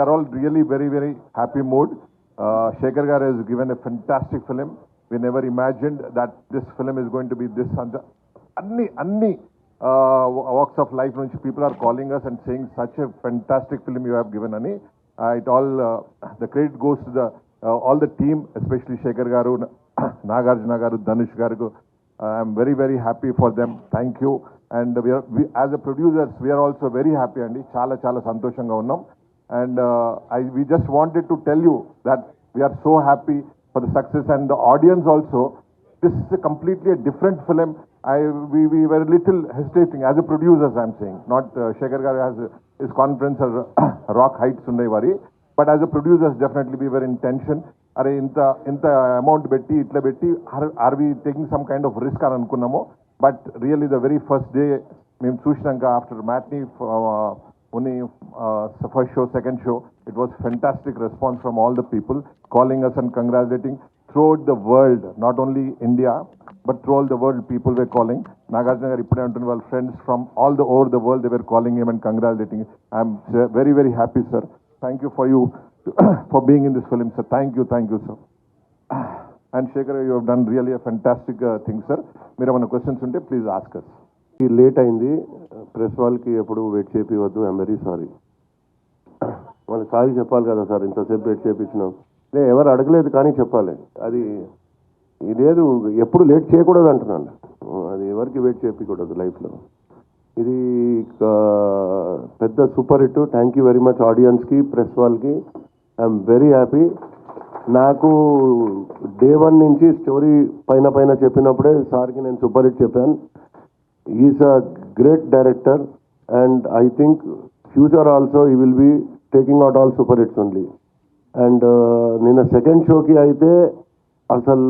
are all really very, very happy mood. Shekhar Garu has given a fantastic film. We never imagined that this film is going to be this. Anni walks of life, people are calling us and saying such a fantastic film you have given, Ani. It all the credit goes to the all the team, especially Shekhar Garu, Nagarjuna Garu, Dhanush Garu. I am very, very happy for them. Thank you. And we as a producers, we are also very happy, Andi. Chala santoshanga unnam. And we just wanted to tell you that we are so happy for the success and the audience also. This is a completely different film. We were a little hesitating as a producers, I'm saying. Not Shekhar Garu has his conference or rock heights undayvari. But as a producers, definitely we were in tension. Are inta amount betti itla betti are we taking some kind of risk అని అనుకున్నాము. But really the very first day మేము చూసినాక after matinee only first show, second show, it was fantastic response from all the people calling us and congratulating throughout the world, not only India but throughout the world people were calling. Nagarjuna garu ippude antunna వాళ్ళ friends from all the over the world, they were calling him and congratulating. I am very, very happy, sir. Thank you for you for being in this film, sir. Thank you, sir. And Shekhar, you have done really a fantastic thing, sir. మీరు ఏమైనా questions ఉంటే please ask us. Late అయింది, press వాళ్ళకి ఎప్పుడు wait చేపివద్దు. I'm very sorry. వాళ్ళకి sorry చెప్పాలి కదా సార్, ఇంతసేపు వెయిట్ చేయించినాం. ఎవరు అడగలేదు కానీ చెప్పాలి. అది ఇదేదు ఎప్పుడు లేట్ చేయకూడదు అంటున్నాను. అది ఎవరికి వెయిట్ చేయకూడదు లైఫ్లో. ఇది పెద్ద super hit. Thank you very much ఆడియన్స్కి, ప్రెస్ వాళ్ళకి. I'm very happy. నాకు డే 1 నుంచి స్టోరీ పైన చెప్పినప్పుడే సార్కి నేను సూపర్ హిట్ చెప్పాను. Is a great director and I think future also he will be taking out all super hits only. And నిన్న సెకండ్ షోకి అయితే అసలు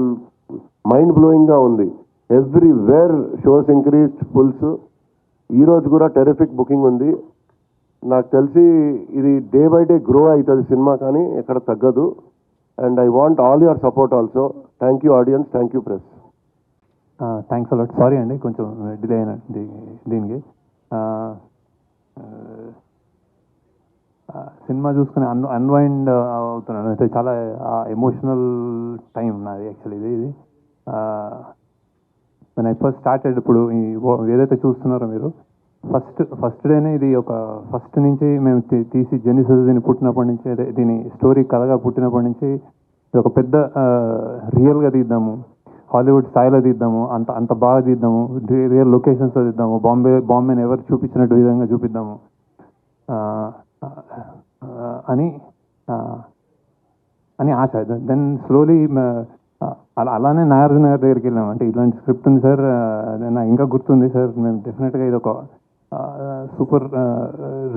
మైండ్ బ్లోయింగ్గా ఉంది. Everywhere shows increased fulls. ఈరోజు కూడా టెరిఫిక్ బుకింగ్ ఉంది. నాకు తెలిసి ఇది డే బై డే గ్రో అవుతుంది సినిమా, కానీ ఎక్కడ తగ్గదు. And I want all your support also. Thank you audience, thank you press. Thanks a lot. Sorry అండి కొంచెం డిలే అయిన దీనికి. సినిమా చూసుకుని అన్వైండ్ అవుతున్నాను. అయితే చాలా ఎమోషనల్ టైం నాది యాక్చువల్లీ. ఇది when I first started, ఇప్పుడు ఏదైతే చూస్తున్నారో మీరు ఫస్ట్ డేనే ఇది ఒక ఫస్ట్ నుంచి మేము తీసి జెనిసిస్ దీన్ని పుట్టినప్పటి నుంచి, అదే దీని స్టోరీ కథగా పుట్టినప్పటి నుంచి ఇది ఒక పెద్ద రియల్గా తీద్దాము, హాలీవుడ్ స్థాయిలో తీద్దాము, అంత బాగా తీద్దాము, రియల్ లొకేషన్స్లో తీద్దాము, బాంబేని ఎవరు చూపించినట్టు విధంగా చూపిద్దాము అని ఆశ. దెన్ స్లోలీ అలానే నాగార్జున గారి దగ్గరికి వెళ్ళాము. అంటే ఇలాంటి స్క్రిప్ట్ ఉంది సార్, నాకు ఇంకా గుర్తుంది సార్, మేము డెఫినెట్గా ఇది ఒక సూపర్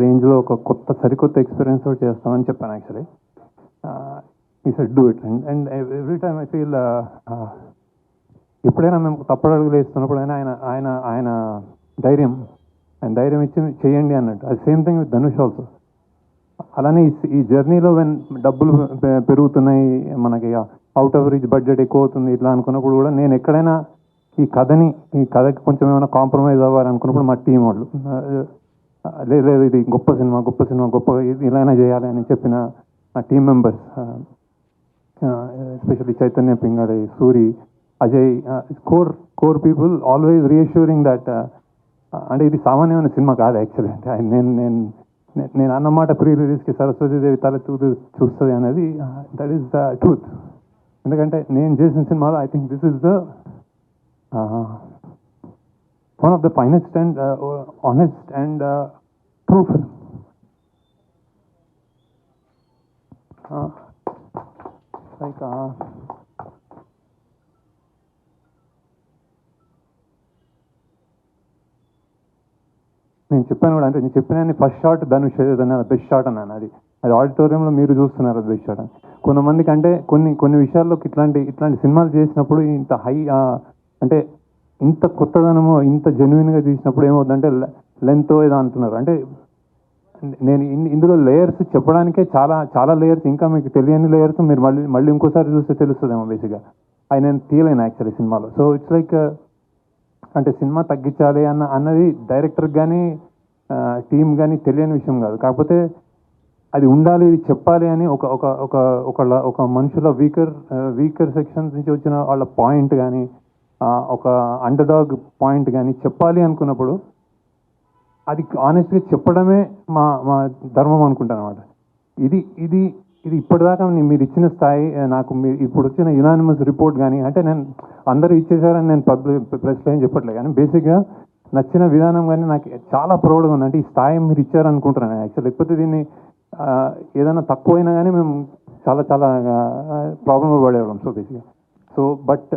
రేంజ్లో ఒక సరికొత్త ఎక్స్పీరియన్స్ తోటి చేస్తామని చెప్పాను యాక్చువల్లీ. ఈ said do it. And every time I feel ఎప్పుడైనా మేము తప్పడడుగులు వేస్తున్నప్పుడు ఆయన ధైర్యం ఇచ్చి చేయండి అన్నట్టు. అది same thing with Dhanush also. అలానే ఈ జర్నీలో డబ్బులు పెరుగుతున్నాయి, మనకి అవుట్ ఆఫ్ రీచ్ బడ్జెట్ ఎక్కువ అవుతుంది ఇట్లా అనుకున్నప్పుడు కూడా నేను ఎక్కడైనా ఈ కథకి కొంచెం ఏమైనా కాంప్రమైజ్ అవ్వాలనుకున్నప్పుడు మా టీం వాళ్ళు లేదు ఇది గొప్ప సినిమా ఇలానే చేయాలి అని చెప్పిన నా team members, especially Chaitanya Pingadi, Suri, Ajay, core people always reassuring that అంటే ఇది సామాన్యమైన సినిమా కాదు యాక్చువల్లీ. అంటే నేను అన్నమాట ప్రీ రిలీజ్కి సరస్వతీదేవి తల చూస్తుంది అనేది దట్ ఈస్ ద ట్రూత్. ఎందుకంటే నేను చేసిన సినిమాలో I think this is the one of the finest and honest and true film. Like నేను చెప్పాను కూడా, అంటే నేను చెప్పిన first shot Dhanush best shot అన్నాను. అది ఆడిటోరియంలో మీరు చూస్తున్నారు అది బెస్ట్ షాట్ అని. కొంతమందికి అంటే కొన్ని విషయాల్లో ఇట్లాంటి సినిమాలు చేసినప్పుడు ఇంత హై అంటే ఇంత కొత్తదనము ఇంత జెన్యున్గా తీసినప్పుడు ఏమవుతుందంటే లెంత్ ఏదో అంటున్నారు. అంటే నేను ఇందులో లేయర్స్ చెప్పడానికే చాలా లేయర్స్, ఇంకా మీకు తెలియని లేయర్స్ మీరు మళ్ళీ ఇంకోసారి చూస్తే తెలుస్తుందేమో బేసిక్గా. అవి నేను తీయలేను యాక్చువల్లీ సినిమాలో. సో ఇట్స్ లైక్ అంటే సినిమా తగ్గించాలి అన్నది డైరెక్టర్కి కానీ టీమ్ కానీ తెలియని విషయం కాదు. కాకపోతే అది ఉండాలి, ఇది చెప్పాలి అని ఒక ఒక ఒక ఒక మనుషుల వీకర్ సెక్షన్స్ నుంచి వచ్చిన వాళ్ళ పాయింట్ కానీ, ఒక అండర్డాగ్ పాయింట్ కానీ చెప్పాలి అనుకున్నప్పుడు అది ఆనెస్ట్గా చెప్పడమే మా మా ధర్మం అనుకుంటాను అనమాట. ఇది ఇది ఇది ఇప్పటిదాకా మీరు ఇచ్చిన స్థాయి, నాకు మీరు ఇప్పుడు వచ్చిన యునానిమస్ రిపోర్ట్ కానీ, అంటే నేను అందరూ ఇచ్చేసారని నేను ప్రెస్లో ఏం చెప్పట్లేదు, కానీ బేసిక్గా నచ్చిన విధానం కానీ నాకు చాలా ప్రౌడ్గా ఉంది. అంటే ఈ స్థాయి మీరు ఇచ్చారనుకుంటున్నాను యాక్చువల్. లేకపోతే దీన్ని ఏదైనా తక్కువైనా కానీ మేము చాలా చాలా ప్రాబ్లంలో పడేవాళ్ళం. సో బేసిక్గా బట్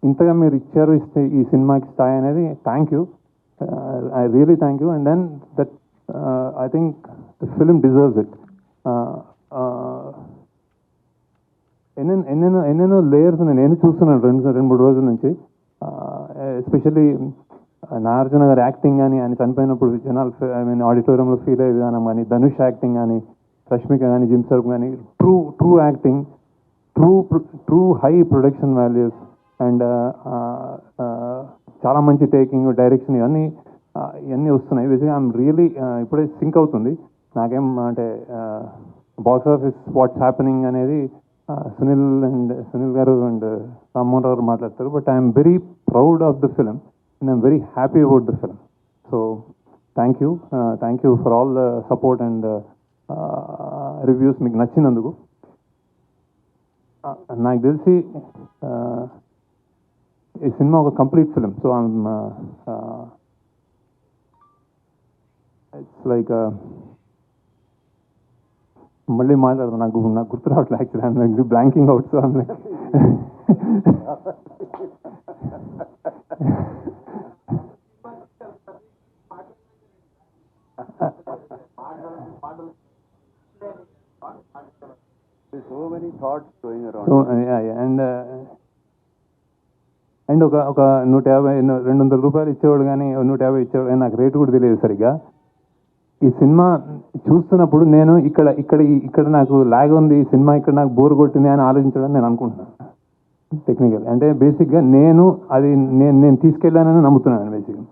ఇంతగా మీరు ఇచ్చారు, ఇస్తే ఈ సినిమాకి స్థాయి అనేది thank you, I really thank you. And then that I think the film deserves it. ఎన్నెన్నో లేయర్స్ నేను చూస్తున్నాను రెండు మూడు రోజుల నుంచి. ఎస్పెషల్లీ నాగార్జున గారి యాక్టింగ్ కానీ, ఆయన చనిపోయినప్పుడు జనాలు ఆడిటోరియంలో ఫీల్ అయ్యే విధానం కానీ, ధనుష్ యాక్టింగ్ కానీ, రష్మిక కానీ, జిమ్ సర్ఫ్ కానీ, true acting, true high production values and చాలా మంచి టేకింగ్, డైరెక్షన్, ఇవన్నీ వస్తున్నాయి. బేసిక్గా ఐఎమ్ రియలీ ఇప్పుడే సింక్ అవుతుంది నాకేం అంటే బాక్స్ ఆఫీస్ వాట్స్ హ్యాపెనింగ్ అనేది సునీల్ గారు అండ్ రామ్మోహన్ రావు మాట్లాడతారు. But I'm very proud of the film and I'm very happy about the film. So thank you for all the support and reviews మీకు నచ్చినందుకు. నాకు తెలిసి ఈ సినిమా ఒక complete film. So it's like మళ్ళీ మాట్లాడతాను, నాకు గుర్తు రావట్లేదు actually. I'm blanking out. So I'm like so many thoughts going around. So and ఒక 150-200 రూపాయలు ఇచ్చేవాడు కానీ 150 ఇచ్చేవాడు కానీ నాకు రేటు కూడా తెలియదు సరిగ్గా. ఈ సినిమా చూస్తున్నప్పుడు నేను ఇక్కడ నాకు లాగ్ ఉంది, ఈ సినిమా ఇక్కడ నాకు బోర్ కొట్టింది అని ఆలోచించడం నేను అనుకుంటున్నాను టెక్నికల్. అంటే బేసిక్గా నేను తీసుకెళ్ళానని నమ్ముతున్నాను బేసిక్గా.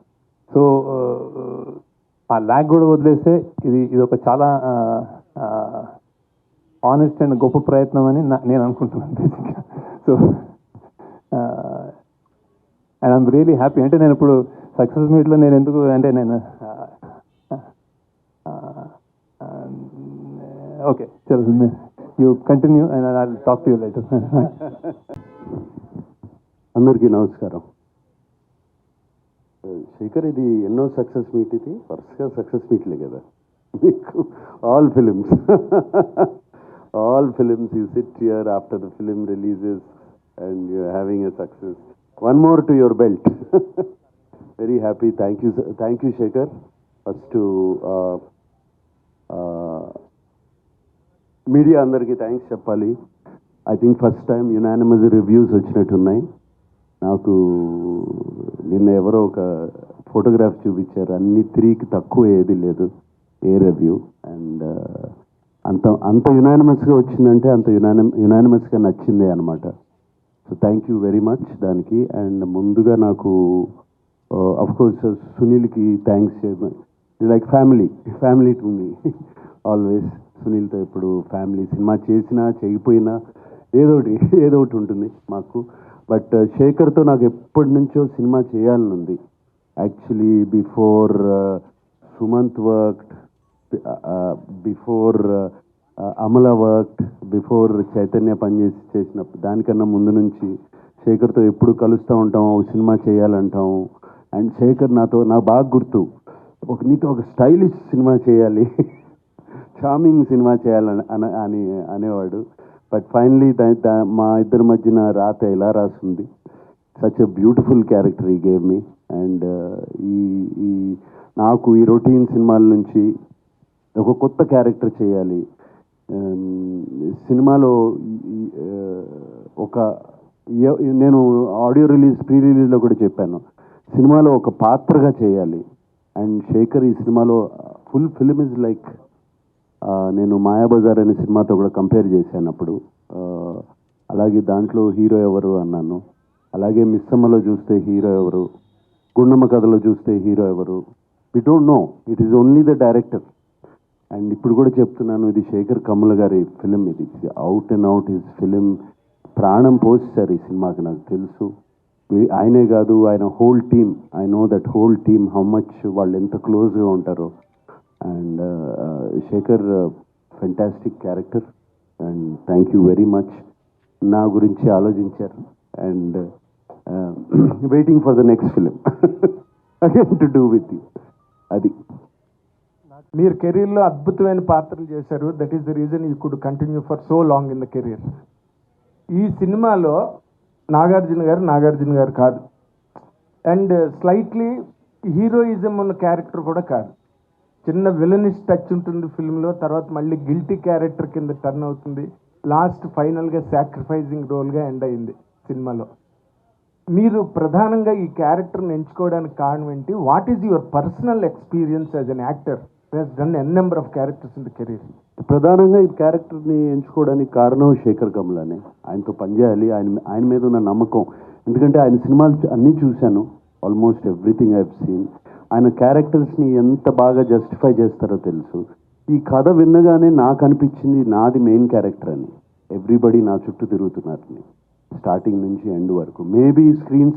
సో ఆ లాగ్ కూడా వదిలేస్తే ఇది ఒక చాలా ఆనెస్ట్ అండ్ గొప్ప ప్రయత్నం అని నేను అనుకుంటున్నాను బేసిక్గా. So and I'm really happy. అంటే నేను ఇప్పుడు సక్సెస్ మీట్లో నేను ఎందుకు అంటే నేను ఓకే చలో you continue and I will talk to you later. అందరికీ నమస్కారం. శేఖర్, ఇది ఎన్నో సక్సెస్ మీట్, ఇది వరుసగా సక్సెస్ మీట్లే కదా మీకు. All films you sit here after the film releases and you having a success. One more to your belt. Very happy. Thank you Shekhar. First media అందరికీ థ్యాంక్స్ చెప్పాలి. I think first time unanimous reviews వచ్చినట్టున్నాయి. నాకు నిన్న ఎవరో ఒక photograph చూపించారు, అన్ని 3కి తక్కువ ఏది లేదు ఏ రివ్యూ. అండ్ అంత యునానిమస్గా వచ్చిందంటే అంత యునానిమస్గా నచ్చిందే అనమాట. So thank you very much దానికి. అండ్ ముందుగా నాకు అఫ్కోర్స్ సునీల్కి thanks. Like family to me always. సునీల్తో ఎప్పుడు ఫ్యామిలీ, సినిమా చేసినా చేయకపోయినా ఏదో ఒకటి ఉంటుంది మాకు. బట్ శేఖర్తో నాకు ఎప్పటి నుంచో సినిమా చేయాలని ఉంది actually. Before Sumanth worked, before Amala worked, before Chaitanya చేసినప్పుడు దానికన్నా ముందు నుంచి శేఖర్తో ఎప్పుడు కలుస్తూ ఉంటాం, ఒక సినిమా చేయాలంటాం. అండ్ శేఖర్ నాకు బాగా గుర్తు, నీతో ఒక స్టైలిష్ సినిమా చేయాలి, చార్మింగ్ సినిమా చేయాలని అనేవాడు. బట్ ఫైనలీ మా ఇద్దరి మధ్యన రాత ఇలా రాసింది. సచ్ ఎ బ్యూటిఫుల్ క్యారెక్టర్ ఈ గేవ్ మీ. అండ్ ఈ నాకు ఈ రొటీన్ సినిమాల నుంచి ఒక కొత్త క్యారెక్టర్ చేయాలి సినిమాలో. నేను ఆడియో ప్రీ రిలీజ్లో కూడా చెప్పాను, సినిమాలో ఒక పాత్రగా చేయాలి. అండ్ శేఖర్ ఈ సినిమాలో ఫుల్ ఫిలిం ఇస్ లైక్, నేను మాయాబజార్ అనే సినిమాతో కూడా కంపేర్ చేశాను అప్పుడు. అలాగే దాంట్లో హీరో ఎవరు అన్నాను, అలాగే మిస్సమ్మలో చూస్తే హీరో ఎవరు, గుండమ్మ కథలో చూస్తే హీరో ఎవరు, we don't know, it is only the director. And ఇప్పుడు కూడా చెప్తున్నాను, ఇది శేఖర్ కమ్ముల గారి ఫిలిం, ఇది out and out his film. ప్రాణం పోస్తారు ఈ సినిమాకి, నాకు తెలుసు. ఆయనే కాదు, ఆయన whole team, I know that whole team how much వాళ్ళు ఎంత క్లోజ్గా ఉంటారో. And Shekhar fantastic character, and thank you very much. నా గురించి ఆలోచించారు, and waiting for the next film again to do with you. అది మీరు కెరీర్లో అద్భుతమైన పాత్రలు చేశారు. That is the reason you could continue for so long in the career. ఈ సినిమాలో నాగార్జున గారు కాదు, అండ్ స్లైట్లీ హీరోయిజం ఉన్న క్యారెక్టర్ కూడా కాదు. చిన్న విలనిష్ టచ్ ఉంటుంది ఫిల్మ్లో, తర్వాత మళ్ళీ గిల్టీ క్యారెక్టర్ కింద టర్న్ అవుతుంది, లాస్ట్ ఫైనల్గా సాక్రిఫైజింగ్ రోల్గా ఎండ్ అయింది సినిమాలో. మీరు ప్రధానంగా ఈ క్యారెక్టర్ని ఎంచుకోవడానికి కారణం ఏంటి? What is your personal experience as an actor who has done N number of characters in the career? ప్రధానంగా ఈ క్యారెక్టర్ని ఎంచుకోవడానికి కారణం శేఖర్ కమ్లానే. ఆయనతో పనిచేయాలి, ఆయన మీద ఉన్న నమ్మకం. ఎందుకంటే ఆయన సినిమాలు అన్నీ చూశాను, almost everything I have seen. ఆయన క్యారెక్టర్స్ని ఎంత బాగా జస్టిఫై చేస్తారో తెలుసు. ఈ కథ విన్నగానే నాకు అనిపించింది నాది మెయిన్ క్యారెక్టర్ అని. ఎవ్రీబడి నా చుట్టూ తిరుగుతున్నారని, స్టార్టింగ్ నుంచి ఎండ్ వరకు. మేబీ స్క్రీన్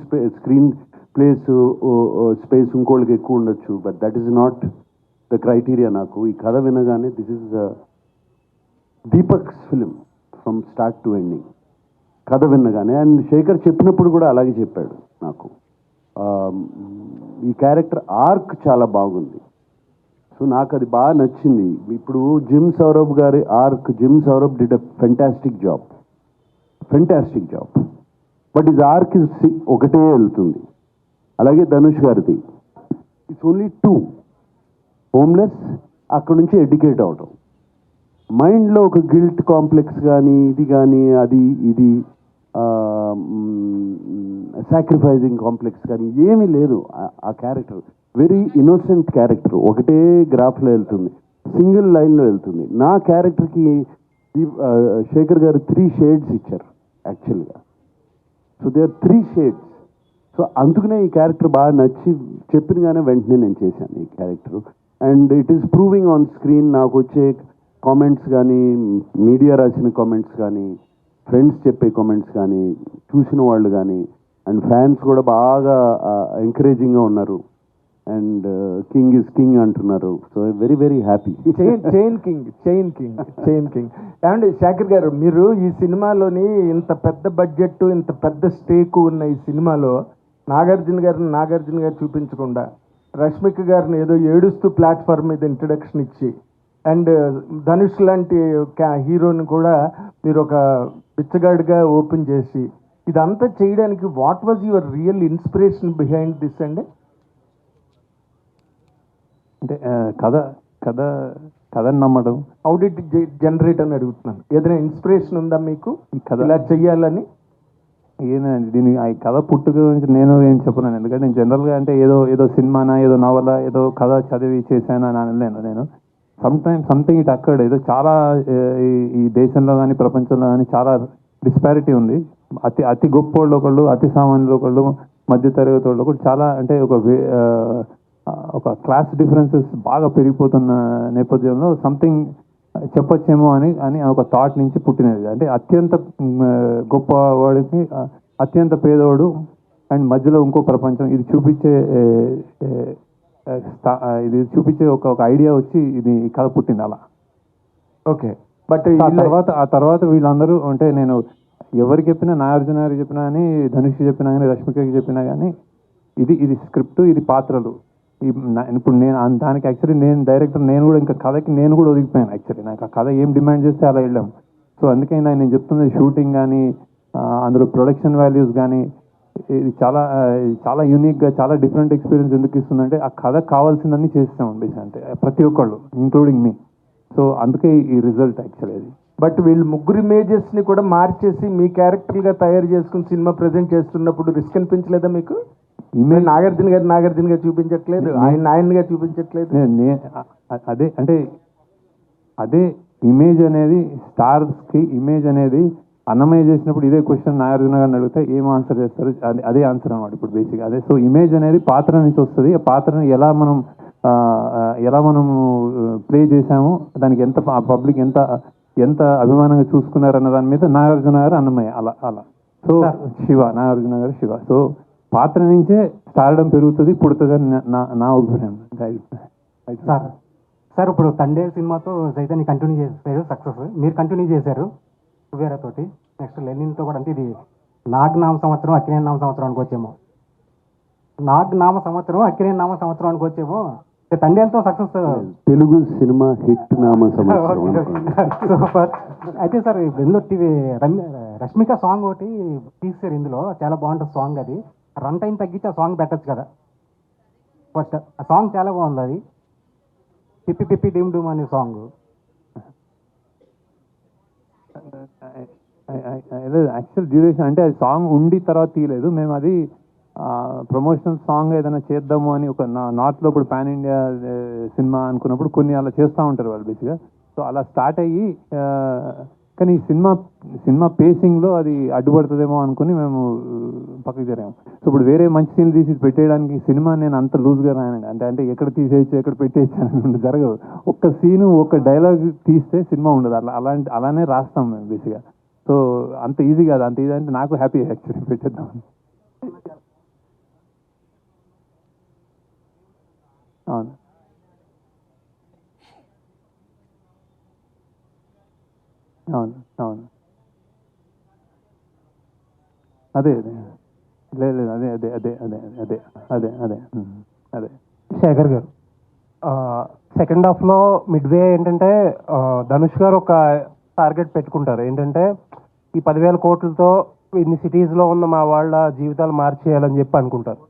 స్పేస్ ఇంకోళ్ళకి ఎక్కువ ఉండొచ్చు, but that is not the criteria. నాకు ఈ కథ వినగానే this is Deepak's film from start to ending, కథ విన్నగానే. అండ్ శేఖర్ చెప్పినప్పుడు కూడా అలాగే చెప్పాడు నాకు. ఈ క్యారెక్టర్ ఆర్క్ చాలా బాగుంది, సో నాకు అది బాగా నచ్చింది. ఇప్పుడు జిమ్ సౌరభ్ గారి arc, gym Saurabh did a fantastic job, but ఇది ఆర్క్ ఒకటే వెళ్తుంది. అలాగే ధనుష్ గారిది ఇట్స్ ఓన్లీ 2, హోమ్లెస్, అక్కడ నుంచి ఎడ్యుకేట్ అవడం, మైండ్లో ఒక గిల్ట్ కాంప్లెక్స్ కానీ ఇది కానీ అది ఇది సాక్రిఫైజింగ్ కాంప్లెక్స్ కానీ ఏమీ లేదు. ఆ క్యారెక్టర్ వెరీ ఇన్నోసెంట్ క్యారెక్టర్, ఒకటే గ్రాఫ్లో వెళ్తుంది, సింగిల్ లైన్లో వెళ్తుంది. నా క్యారెక్టర్కి శేఖర్ గారు 3 షేడ్స్ ఇచ్చారు యాక్చువల్గా. So they are 3 shades. So అందుకనే ఈ క్యారెక్టర్ బాగా నచ్చి చెప్పినగానే వెంటనే నేను చేశాను ఈ character. And it is proving on screen. నాకు వచ్చే కామెంట్స్ కానీ, మీడియా రాసిన కామెంట్స్ కానీ, ఫ్రెండ్స్ చెప్పే కామెంట్స్ కానీ, చూసిన వాళ్ళు కానీ, అండ్ ఫ్యాన్స్ కూడా బాగా ఎంకరేజింగ్గా ఉన్నారు. అండ్ కింగ్ ఇస్ కింగ్ అంటున్నారు. So very very happy. Chain king. And Shekhar garu, మీరు ఈ సినిమాలోని ఇంత పెద్ద బడ్జెట్, ఇంత పెద్ద స్టేక్ ఉన్న ఈ సినిమాలో నాగార్జున గారు చూపించకుండా రష్మిక గారిని ఏదో ఏడుస్తూ ప్లాట్ఫామ్ మీద ఇంట్రడక్షన్ ఇచ్చి, అండ్ ధనుష్ లాంటి హీరోని కూడా మీరు ఒక బిచ్చగాడిగా ఓపెన్ చేసి, ఇదంతా చేయడానికి what was your real inspiration behind this? అండి అంటే కథని నమ్మడం. హౌ డిడ్ జనరేట్ అని అడుగుతున్నాను. ఏదైనా ఇన్స్పిరేషన్ ఉందా మీకు ఈ కథ ఇలా చెయ్యాలని? ఏనండి, దీని ఈ కథ పుట్టుక గురించి నేను ఏం చెప్పలేను. ఎందుకంటే నేను జనరల్గా అంటే ఏదో సినిమానా, ఏదో నవల, ఏదో కథ చదివి చేశానా అని అనలేను నేను. Something it occurred. ఏదో చాలా ఈ దేశంలో కానీ ప్రపంచంలో కానీ చాలా డిస్పారిటీ ఉంది. అతి గొప్ప వాళ్ళు ఒకళ్ళు, అతి సామాన్యులు ఒకళ్ళు, మధ్యతరగతి వాళ్ళు ఒకళ్ళు, చాలా అంటే ఒక క్లాస్ డిఫరెన్సెస్ బాగా పెరిగిపోతున్న నేపథ్యంలో సంథింగ్ చెప్పొచ్చేమో అని ఒక థాట్ నుంచి పుట్టినది. అంటే అత్యంత గొప్పవాడికి అత్యంత పేదవాడు అండ్ మధ్యలో ఇంకో ప్రపంచం, ఇది చూపించే ఒక ఐడియా వచ్చి ఇది కథ పుట్టింది అలా. ఓకే, బట్ ఆ తర్వాత వీళ్ళందరూ అంటే నేను ఎవరికి చెప్పినా, నాగార్జున గారికి చెప్పినా కానీ, ధనుష్ చెప్పినా కానీ, రష్మికకి చెప్పినా కానీ ఇది స్క్రిప్ట్, ఇది పాత్రలు. ఇప్పుడు నేను దానికి యాక్చువల్లీ నేను డైరెక్టర్, నేను కూడా ఇంకా కథకి నేను కూడా ఒదిగిపోయాను. యాక్చువల్లీ నాకు ఆ కథ ఏం డిమాండ్ చేస్తే అలా వెళ్ళాం. సో అందుకే నేను చెప్తున్నది షూటింగ్ కానీ, అందులో ప్రొడక్షన్ వాల్యూస్ కానీ, ఇది చాలా యూనిక్గా, చాలా డిఫరెంట్ ఎక్స్పీరియన్స్ ఎందుకు ఇస్తుందంటే ఆ కథ కావాల్సిందన్నీ చేస్తాం బేస్, అంటే ప్రతి ఒక్కళ్ళు ఇంక్లూడింగ్ మీ. సో అందుకే ఈ రిజల్ట్ యాక్చువల్లీ అది. బట్ వీళ్ళు ముగ్గురు ఇమేజెస్ని కూడా మార్చేసి మీ క్యారెక్టర్గా తయారు చేసుకుని సినిమా ప్రజెంట్ చేస్తున్నప్పుడు రిస్క్ అనిపించలేదా మీకు? ఇమేజ్ నాగార్జున గారు చూపించట్లేదు, ఆయనగా చూపించట్లేదు. అదే అంటే అదే ఇమేజ్ అనేది స్టార్స్కి ఇమేజ్ అనేది అన్నమయ్య చేసినప్పుడు ఇదే క్వశ్చన్ నాగార్జున గారిని అడిగితే ఏం ఆన్సర్ చేస్తారు, అదే ఆన్సర్ అన్నమాట ఇప్పుడు బేసిక్ అదే. సో ఇమేజ్ అనేది పాత్ర నుంచి వస్తుంది. ఆ పాత్రని ఎలా మనం ఎలా మనము ప్లే చేసాము, దానికి ఎంత పబ్లిక్ ఎంత ఎంత అభిమానంగా చూసుకున్నారన్న దాని మీద నాగార్జున గారు అన్నమయ్య అలా అలా. సో శివ, నాగార్జున గారు శివ. సో పాత్ర నుంచే స్టార్డమ్ పెరుగుతుంది పుడుతుంది అని నా అభిప్రాయం. సార్ ఇప్పుడు తండే సినిమాతో చైతన్య కంటిన్యూ చేశారు, సక్సెస్. మీరు కంటిన్యూ చేశారు వేరేతోటి, నెక్స్ట్ లెనిన్తో కూడా. అంటే ఇది నాగనామ సంవత్సరం అక్కినేని నామ సంవత్సరం అనుకోవచ్చేమో, నాగనామ సంవత్సరం అక్కినేని నామ సంవత్సరం అనుకోవచ్చేమో. తండేలతో సక్సెస్ తెలుగు సినిమా హిట్ నామ సంవత్సరం. సూపర్. అయితే సార్ ఇందులో రష్మిక సాంగ్ ఒకటి తీసారు, ఇందులో చాలా బాగుంటుంది సాంగ్. అది రన్ టైం తగ్గించి ఆ సాంగ్ పెట్టచ్చు కదా. ఫస్ట్ ఆ సాంగ్ చాలా బాగుంది, అది పిప్పి పిప్పి డిమ్ డూమ్ అనే సాంగ్. యాక్చువల్ డ్యూరేషన్ అంటే అది సాంగ్ ఉండి తర్వాత తీయలేదు మేము. అది ప్రమోషనల్ సాంగ్ ఏదైనా చేద్దాము అని ఒక నార్త్లో ఇప్పుడు పాన్ ఇండియా సినిమా అనుకున్నప్పుడు కొన్ని అలా చేస్తూ ఉంటారు వాళ్ళు బేసిక్గా. సో అలా స్టార్ట్ అయ్యి కానీ సినిమా పేసింగ్లో అది అడ్డుపడుతుందేమో అనుకుని మేము పక్కకి జరిగాము. సో ఇప్పుడు వేరే మంచి సీన్లు తీసి పెట్టేయడానికి సినిమా నేను అంత లూజ్గా రాయనండి. అంటే ఎక్కడ తీసేయచ్చు ఎక్కడ పెట్టేయచ్చు అని జరగదు. ఒక్క సీను ఒక డైలాగ్ తీస్తే సినిమా ఉండదు. అలానే రాస్తాం మేము బేసిక్గా. సో అంత ఈజీ కాదు. అంత ఈజీ అంటే నాకు హ్యాపీ యాక్చువల్లీ పెట్టేద్దాం. అవును అవును అవును అదే అదే లేదు అదే అదే అదే అదే అదే అదే అదే అదే. శేఖర్ గారు, సెకండ్ హాఫ్లో మిడ్వే ఏంటంటే ధనుష్ గారు ఒక టార్గెట్ పెట్టుకుంటారు. ఏంటంటే ఈ 10,000 కోట్లతో ఇన్ని సిటీస్లో ఉన్న మా వాళ్ళ జీవితాలు మార్చేయాలని చెప్పి అనుకుంటారు.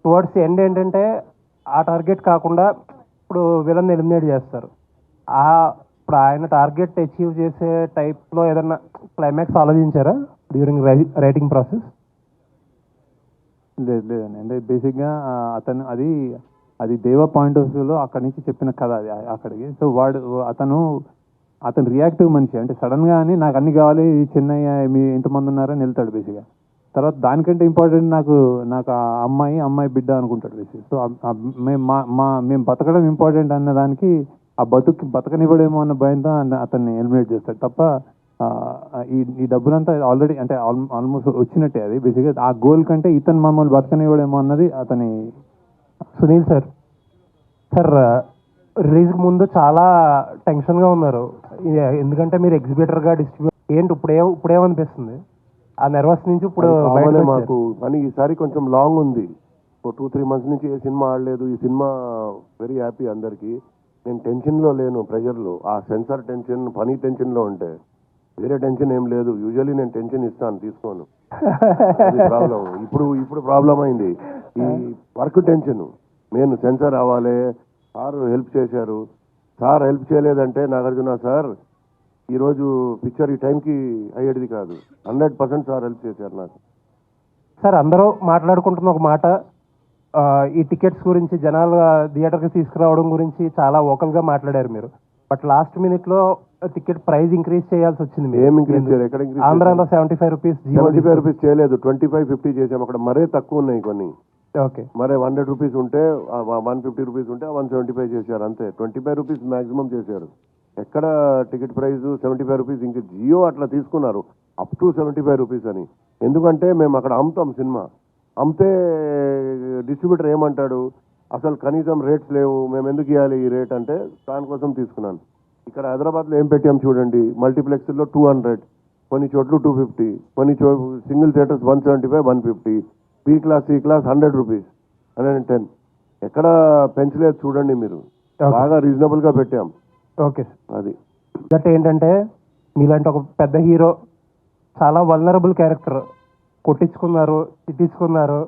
టువర్డ్స్ ఎండ్ ఏంటంటే ఆ టార్గెట్ కాకుండా ఇప్పుడు విలన్ ఎలిమినేట్ చేస్తారు. ఇప్పుడు ఆయన టార్గెట్ అచీవ్ చేసే టైప్లో ఏదన్నా క్లైమాక్స్ ఆలోచించారా డ్యూరింగ్ రైటింగ్ ప్రాసెస్? లేదండి. అంటే బేసిక్గా అతను అది దేవ పాయింట్ ఆఫ్ వ్యూలో అక్కడి నుంచి చెప్పిన కథ అది అక్కడికి. సో అతను రియాక్టివ్ మనిషి. అంటే సడన్గా అని నాకు అన్ని కావాలి, చెన్నై మీ ఎంతమంది ఉన్నారని వెళ్తాడు బేసిక్గా. తర్వాత దానికంటే ఇంపార్టెంట్ నాకు ఆ అమ్మాయి బిడ్డ అనుకుంటాడు బేసిక్. సో మేము బతకడం ఇంపార్టెంట్ అన్న దానికి ఆ బతకనివ్వడేమో అన్న భయంతో అతన్ని ఎలిమినేట్ చేస్తాడు తప్ప ఈ డబ్బులంతా ఆల్రెడీ అంటే ఆల్మోస్ట్ వచ్చినట్టే. అది బేసిక్గా ఆ గోల్ కంటే ఇతను మమ్మల్ని బతకనివ్వడేమో అన్నది అతని. సునీల్ సార్, రిలీజ్కి ముందు చాలా టెన్షన్గా ఉన్నారు, ఎందుకంటే మీరు ఎగ్జిబిటర్గా డిస్ట్రిబ్యూట్ ఏంటి ఇప్పుడేమనిపిస్తుంది? ఆ నర్వస్ నుంచి ఇప్పుడు మాకు కానీ ఈసారి కొంచెం లాంగ్ ఉంది. 2-3 months నుంచి ఏ సినిమా ఆడలేదు. ఈ సినిమా వెరీ హ్యాపీ అందరికీ. నేను టెన్షన్లో లేను, ప్రెషర్లో. ఆ సెన్సార్ టెన్షన్, పని టెన్షన్లో ఉంటే వేరే టెన్షన్ ఏం లేదు. యూజువల్లీ నేను టెన్షన్ ఇస్తాను, తీసుకోను. ప్రాబ్లం ఇప్పుడు ప్రాబ్లం అయింది ఈ వర్క్ టెన్షన్. నేను సెన్సార్ అవ్వాలి, సార్ హెల్ప్ చేశారు. సార్ హెల్ప్ చేయలేదంటే నాగార్జున సార్ ఈరోజు పిక్చర్ ఈ టైంకి అయ్యేది కాదు. 100% సార్ హెల్ప్ చేశారు నాకు. సార్ అందరూ మాట్లాడుకుంటున్న ఒక మాట, ఈ టికెట్స్ గురించి జనాలు థియేటర్కి తీసుకురావడం గురించి చాలా ఓకల్గా మాట్లాడారు మీరు. బట్ లాస్ట్ మినిట్లో టికెట్ ప్రైస్ ఇంక్రీజ్ చేయాల్సి వచ్చింది. ఏం ఇంక్రీజ్ చేయాలి? ఎక్కడ ఆంధ్రాలో 75 రూపీస్ 75 రూపీస్ చేయలేదు, 25-50 చేసాం. అక్కడ మరే తక్కువ ఉన్నాయి కొన్ని. ఓకే, మరే 100 రూపీస్ ఉంటే 150 రూపీస్ ఉంటే 175 చేశారు అంతే. 25 రూపీస్ మాక్సిమం చేశారు. ఎక్కడ టికెట్ ప్రైస్ 75 రూపీస్. ఇంకా జియో అట్లా తీసుకున్నారు అప్ టు 75 రూపీస్ అని. ఎందుకంటే మేము అక్కడ అమ్ముతాం సినిమా. అమ్మితే డిస్ట్రిబ్యూటర్ ఏమంటాడు, అసలు కనీసం రేట్స్ లేవు, మేము ఎందుకు ఇవ్వాలి ఈ రేట్ అంటే దానికోసం తీసుకున్నాను. ఇక్కడ హైదరాబాద్లో ఏం పెట్టాం చూడండి, మల్టీప్లెక్స్లో 200, కొన్ని చోట్ల 250, కొన్ని single theatres 175, 150, B class C class 100 rupees, 110. ఎక్కడ పెంచలేదు చూడండి మీరు. బాగా రీజనబుల్గా పెట్టాం. ఓకే, అది దట్ ఏంటంటే మీలాంటి ఒక పెద్ద హీరో చాలా వల్నరబుల్ క్యారెక్టర్ కొట్టించుకున్నారు, తిట్టించుకున్నారు,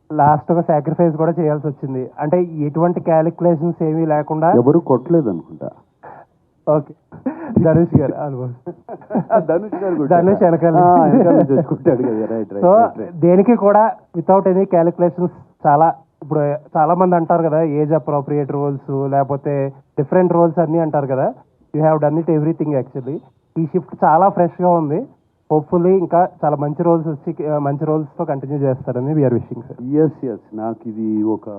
లాస్ట్గా సాక్రిఫైస్ కూడా చేయాల్సి వచ్చింది. అంటే ఎటువంటి క్యాలిక్యులేషన్స్ ఏమీ లేకుండా. ఎవరు కొట్టలేదు అనుకుంటా. ఓకే, ధనుష్ గారు ధనుష్ వెనకాల. సో దేనికి కూడా వితౌట్ ఎనీ క్యాలిక్యులేషన్స్ చాలా. ఇప్పుడు చాలా మంది అంటారు కదా ఏజ్ అప్రోప్రియేట్ రోల్స్ లేకపోతే డిఫరెంట్ రోల్స్ అన్నీ అంటారు కదా. You have done it everything actually. ఈ షిఫ్ట్ చాలా ఫ్రెష్గా ఉంది. హోప్ఫుల్లీ ఇంకా చాలా మంచి రోల్స్ వచ్చి మంచి రోల్స్తో కంటిన్యూ చేస్తారని వీఆర్ విషింగ్ సార్. ఎస్ నాకు ఇది ఒక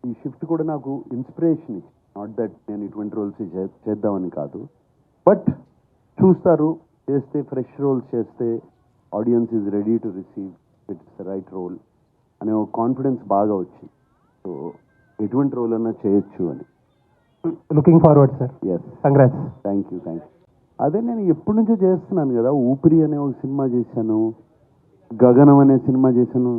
ఈ షిఫ్ట్ కూడా నాకు ఇన్స్పిరేషన్ ఇచ్చింది. నాట్ దట్ నేను ఇటువంటి రోల్స్ చేద్దామని కాదు, బట్ చూస్తారు, చేస్తే ఫ్రెష్ రోల్స్ చేస్తే audience is ready to receive it's the right role అనే ఒక కాన్ఫిడెన్స్ బాగా వచ్చింది. సో ఎటువంటి రోల్ అన్నా చేయొచ్చు అని. Looking forward sir. Yes, congrats. Thank you. అదే నేను ఎప్పటి నుంచో చేస్తున్నాను కదా. ఊపిరి అనే ఒక సినిమా చేశాను, గగనం అనే సినిమా చేశాను.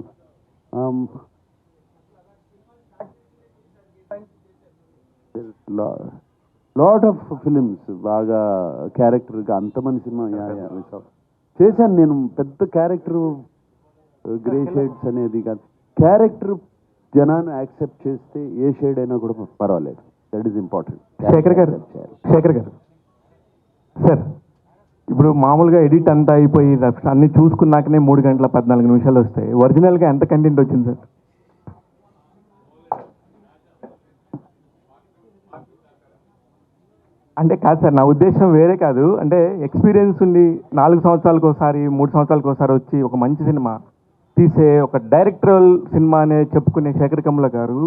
లాట్ ఆఫ్ ఫిలిమ్స్ బాగా క్యారెక్టర్గా అంతమంది సినిమా చేశాను నేను. పెద్ద క్యారెక్టర్ గ్రే షేడ్స్ అనేది కాదు, క్యారెక్టర్ జనాన్ని యాక్సెప్ట్ చేస్తే ఏ షేడ్ అయినా కూడా పర్వాలేదు. That is important. శేఖర్ గారు సార్, ఇప్పుడు మామూలుగా ఎడిట్ అంతా అయిపోయి అన్ని చూసుకున్నాకనే 3 గంటల 14 నిమిషాలు వస్తాయి. ఒరిజినల్గా ఎంత కంటెంట్ వచ్చింది సార్? అంటే కాదు సార్, నా ఉద్దేశం వేరే కాదు. అంటే ఎక్స్పీరియన్స్ ఉండి 4 సంవత్సరాలకు ఒకసారి 3 సంవత్సరాలకు ఒకసారి వచ్చి ఒక మంచి సినిమా తీసే ఒక డైరెక్టరల్ సినిమా అనే చెప్పుకునే శేఖర్ కమ్ల గారు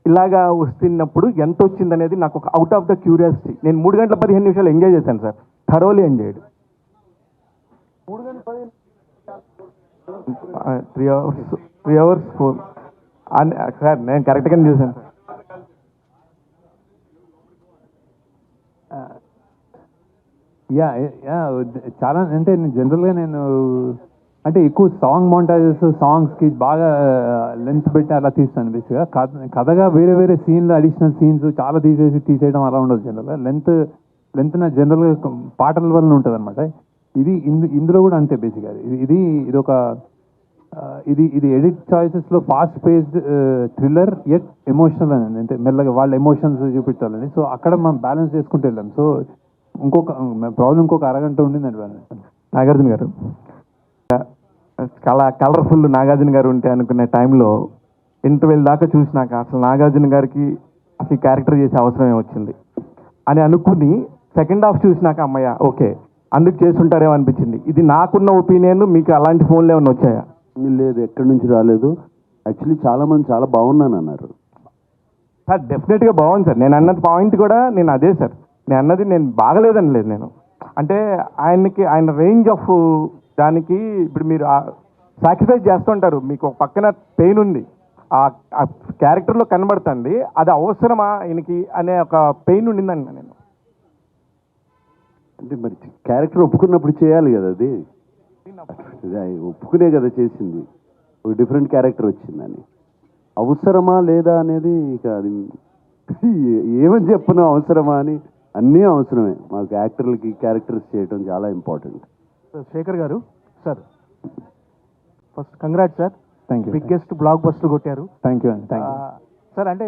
ఇలాగా వస్తున్నప్పుడు ఎంత వచ్చింది అనేది నాకు ఒక అవుట్ ఆఫ్ ద క్యూరియాసిటీ. నేను 3 గంటల 15 నిమిషాలు ఎంజాయ్ చేశాను sir, thoroughly enjoyed. 3 hours 4 sir, నేను కరెక్ట్గానే చూశాను సార్. యా చాలా అంటే జనరల్గా నేను అంటే ఎక్కువ సాంగ్ మోంటాజెస్, సాంగ్స్కి బాగా లెంత్ పెట్టి అలా తీస్తాను. బేసిక్గా కథగా వేరే వేరే సీన్లు, అడిషనల్ సీన్స్ చాలా తీసేయడం అలా ఉండదు. జనరల్గా లెంత్ నా జనరల్గా పాటల వల్ల ఉంటుంది అనమాట. ఇందులో కూడా అంతే బేసిక్గా. ఇది ఒక ఇది ఎడిట్ చాయిసెస్లో fast paced thriller at emotional అని, అంటే మెల్లగా వాళ్ళ ఎమోషన్స్ చూపించాలని. సో అక్కడ మనం బ్యాలెన్స్ చేసుకుంటూ వెళ్ళాం. సో ఇంకొక అరగంట ఉండిందండి బ్యాలెన్స్. నాగార్జున గారు చాలా కలర్ఫుల్ నాగార్జున గారు ఉంటే అనుకునే టైంలో ఇంటర్వెల్ దాకా చూసినాక అసలు నాగార్జున గారికి అసలు క్యారెక్టర్ చేసే అవసరమే వచ్చింది అని అనుకుని సెకండ్ హాఫ్ చూసినాక అమ్మయ్య ఓకే అందుకు చేసుంటారేమో అనిపించింది. ఇది నాకున్న ఒపీనియన్. మీకు అలాంటి ఫోన్లు ఏమైనా వచ్చాయా? లేదు, ఎక్కడి నుంచి రాలేదు. యాక్చువల్లీ చాలా మంది చాలా బాగున్నాను అన్నారు సార్. డెఫినెట్గా బాగుంది సార్. నేను అన్నది పాయింట్ కూడా నేను అదే సార్. నేను అన్నది నేను బాగలేదని లేదు. నేను అంటే ఆయన రేంజ్ ఆఫ్ దానికి ఇప్పుడు మీరు సాక్రిఫైస్ చేస్తుంటారు. మీకు ఒక పక్కన పెయిన్ ఉంది, ఆ క్యారెక్టర్లో కనబడుతుంది. అది అవసరమా ఆయనకి అనే ఒక పెయిన్ ఉండిందండి. నేను అంటే మరి క్యారెక్టర్ ఒప్పుకున్నప్పుడు చేయాలి కదా. అది ఒప్పుకునే కదా చేసింది. ఒక డిఫరెంట్ క్యారెక్టర్ వచ్చిందని అవసరమా లేదా అనేది ఇక అది ఏమని చెప్పను. అవసరమా అని అన్నీ అవసరమే. మాకు యాక్టర్లకి క్యారెక్టర్స్ చేయడం చాలా ఇంపార్టెంట్. శేఖర్ గారు sir, first congrats sir. Thank you. Biggest block buster కొట్టారు. థ్యాంక్ యూ అండి. Thank you sir. అంటే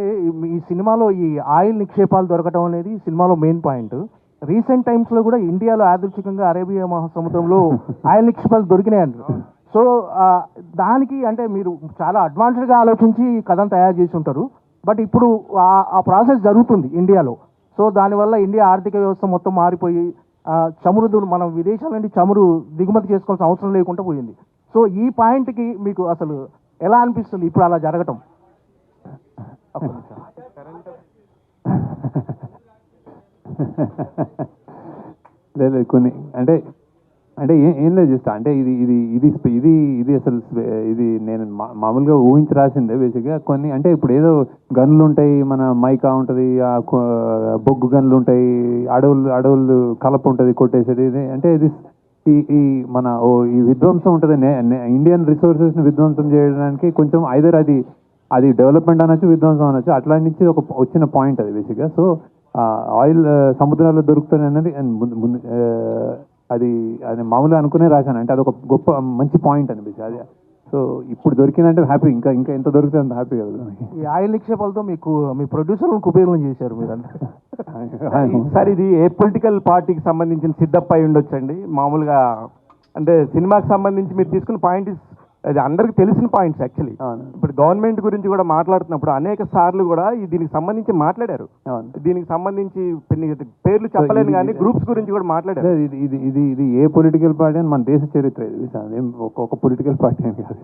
ఈ సినిమాలో ఈ ఆయిల్ నిక్షేపాలు దొరకడం అనేది సినిమాలో మెయిన్ పాయింట్. రీసెంట్ టైమ్స్లో కూడా ఇండియాలో యాదృచ్ఛికంగా అరేబియా మహాసముద్రంలో ఆయిల్ నిక్షేపాలు దొరికినాయండి. సో దానికి అంటే మీరు చాలా అడ్వాన్స్డ్గా ఆలోచించి కథను తయారు చేసి ఉంటారు. బట్ ఇప్పుడు ఆ ప్రాసెస్ జరుగుతుంది ఇండియాలో. సో దానివల్ల ఇండియా ఆర్థిక వ్యవస్థ మొత్తం మారిపోయి చమురు మనం విదేశాల నుండి చమురు దిగుమతి చేసుకోవాల్సిన అవసరం లేకుండా పోయింది. సో ఈ పాయింట్కి మీకు అసలు ఎలా అనిపిస్తుంది ఇప్పుడు అలా జరగటం? లేదు కొన్ని అంటే ఏం లేదు జస్ట్ అంటే ఇది అసలు ఇది నేను మామూలుగా ఊహించి రాసిందే బేసిక్గా. కొన్ని అంటే ఇప్పుడు ఏదో గన్లు ఉంటాయి, మన మైకా ఉంటుంది, బొగ్గు గన్లు ఉంటాయి, అడవులు కలప ఉంటుంది కొట్టేసేది. అంటే ఇది ఈ మన ఈ విధ్వంసం ఉంటుంది, ఇండియన్ రిసోర్సెస్ని విధ్వంసం చేయడానికి కొంచెం ఐదర్ అది డెవలప్మెంట్ అనొచ్చు, విధ్వంసం అనొచ్చు, అట్లా నుంచి ఒక వచ్చిన పాయింట్ అది బేసిక్గా. సో ఆయిల్ సముద్రాల్లో దొరుకుతుంది అన్నది అది మామూలుగా అనుకునే రాశాను. అంటే అదొక గొప్ప మంచి పాయింట్ అనిపించింది అది. సో ఇప్పుడు దొరికిందంటే హ్యాపీ. ఇంకా ఎంత దొరికితే అంత హ్యాపీ కదా. ఈ ఆయిల్ నిక్షేపాలతో మీ ప్రొడ్యూసర్లను కుబేరులను చేశారు మీరంతా. సార్ ఇది ఏ పొలిటికల్ పార్టీకి సంబంధించిన సిద్ధప్ అయి ఉండొచ్చండి. మామూలుగా అంటే సినిమాకి సంబంధించి మీరు తీసుకున్న పాయింట్ అది అందరికి తెలిసిన పాయింట్స్ యాక్చువల్లీ. ఇప్పుడు గవర్నమెంట్ గురించి కూడా మాట్లాడుతున్నప్పుడు అనేక సార్లు కూడా దీనికి సంబంధించి మాట్లాడారు. దీనికి సంబంధించి పేర్లు చెప్పలేను కానీ గ్రూప్స్ గురించి కూడా మాట్లాడారు. ఇది ఏ పొలిటికల్ పార్టీ అని మన దేశ చరిత్ర ఇది. ఒక పొలిటికల్ పార్టీ అని కాదు.